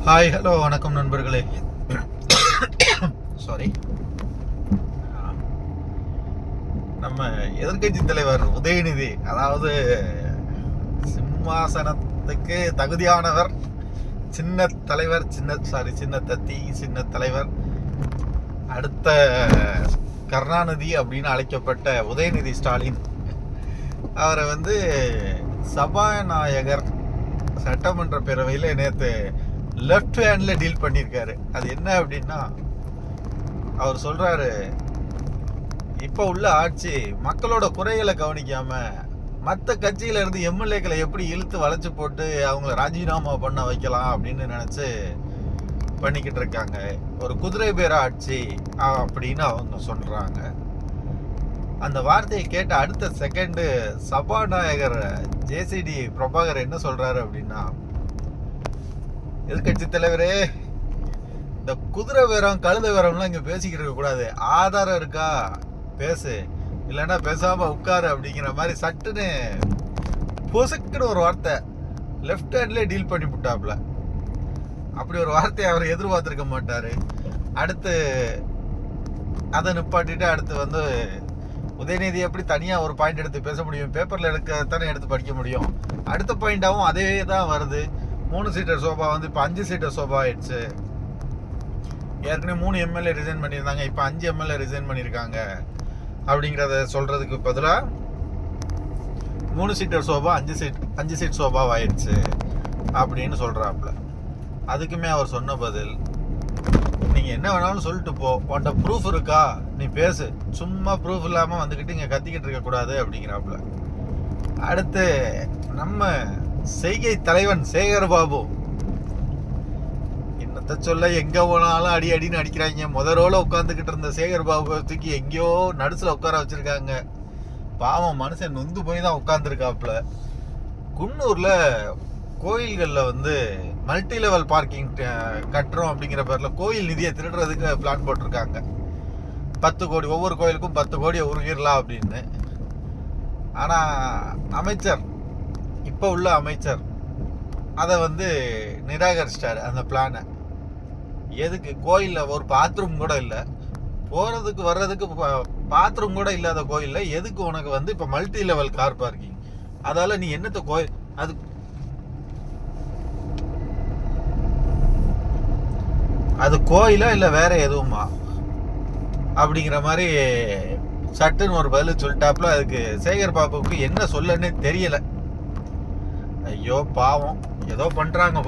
Hi hello வணக்கம் நண்பர்களே. Sorry. நம்ம எதிர்க்கட்சி தலைவர் உதயநிதி, அதாவது சிம்மாசனத்துக்கு தகுதியானவர், சின்ன தலைவர், சின்ன தத்தி, சின்ன தலைவர், அடுத்த கருணாநிதி அப்படின்னு அழைக்கப்பட்ட உதயநிதி ஸ்டாலின் அவரை சபாநாயகர் சட்டமன்ற பேரவையில் நேற்று லெஃப்ட் ஹேண்டில் டீல் பண்ணியிருக்காரு. அது என்ன அப்படின்னா, அவர் சொல்கிறாரு, இப்போ உள்ள ஆட்சி மக்களோட குறைகளை கவனிக்காம மற்ற கட்சியிலேருந்து எம்எல்ஏக்களை எப்படி இழுத்து வளைச்சி போட்டு அவங்கள ராஜினாமா பண்ண வைக்கலாம் அப்படின்னு நினச்சி பண்ணிக்கிட்டு இருக்காங்க. ஒரு குதிரை பேர ஆட்சி அப்படின்னு அவங்க சொல்கிறாங்க. அந்த வார்த்தையை கேட்ட அடுத்த செகண்டு சபாநாயகர் ஜேசிடி பிரபாகர் என்ன சொல்கிறாரு அப்படின்னா, எதிர்கட்சி தலைவரே, இந்த குதிரை வேரம் கழுத வேரம்லாம் இங்கே பேசிக்கிட்டு இருக்கக்கூடாது, ஆதாரம் இருக்கா பேசு, இல்லைன்னா பேசாம உட்காரு அப்படிங்கிற மாதிரி சட்டுன்னு பொசுக்குன்னு ஒரு வார்த்தை லெஃப்ட் ஹேண்ட்லேயே டீல் பண்ணி விட்டாப்ல. அப்படி ஒரு வார்த்தையை அவர் எதிர்பார்த்துருக்க மாட்டார். அடுத்து அதை நிப்பாட்டிட்டு அடுத்து உதயநிதி எப்படி தனியாக ஒரு பாயிண்ட் எடுத்து பேச முடியும், பேப்பரில் எடுக்கத்தானே எடுத்து படிக்க முடியும். அடுத்த பாயிண்டாகவும் அதே தான் வருது. 3 சீட்டர் சோபா இப்போ 5 சீட்டர் சோபா ஆயிடுச்சு. ஏற்கனவே 3 எம்எல்ஏ ரிசைன் பண்ணியிருந்தாங்க, இப்போ 5 எம்எல்ஏ ரிசைன் பண்ணியிருக்காங்க. அப்படிங்கிறத சொல்கிறதுக்கு பதிலாக 3 சீட்டர் சோபா 5 சீட் சோபா ஆயிடுச்சு அப்படின்னு சொல்கிறாப்புல. அதுக்குமே அவர் சொன்ன பதில், நீங்கள் என்ன வேணாலும் சொல்லிட்டு போ, உன்ட்ட ப்ரூஃப் இருக்கா நீ பேசு, சும்மா ப்ரூஃப் இல்லாமல் வந்துக்கிட்டு இங்கே கத்திக்கிட்டு இருக்கக்கூடாது அப்படிங்கிறாப்புல. அடுத்து நம்ம செய்கை தலைவன் சேகர் பாபு, என்னத்த சொல்ல, எங்க போனாலும் அடி அடின்னு அடிக்கிறாங்க. முதரோல உட்காந்துக்கிட்டு இருந்த சேகர் பாபு தூக்கி எங்கேயோ நடுசுல உட்கார வச்சிருக்காங்க. பாவம், மனுஷன் நொந்து போய் தான் உட்காந்துருக்காப்புல. குன்னூர்ல கோயில்களில் மல்டி லெவல் பார்க்கிங் கட்டுறோம் அப்படிங்கிற பேரில் கோயில் நிதியை திருடுறதுக்கு பிளான் போட்டிருக்காங்க. 10 கோடி, ஒவ்வொரு கோயிலுக்கும் 10 கோடியை உருகிடலாம் அப்படின்னு. ஆனால் அமைச்சர், இப்போ உள்ள அமைச்சர் அதை நிராகரிச்சிட்டாரு அந்த பிளானை. எதுக்கு? கோயிலில் ஒரு பாத்ரூம் கூட இல்லை, போகிறதுக்கு வர்றதுக்கு பாத்ரூம் கூட இல்லாத கோயிலில் எதுக்கு உனக்கு இப்போ மல்டி லெவல் கார் பார்க்கிங்? அதால் நீ என்னத்த கோயில், அது கோயிலா இல்லை வேற எதுவுமா அப்படிங்கிற மாதிரி சட்டுன்னு ஒரு பதில் சொல்லிட்டாப்புல. அதுக்கு சேகர் பாபுக்கு என்ன சொல்லன்னே தெரியல. ஐயோ பாவம், ஏதோ பண்றாங்க.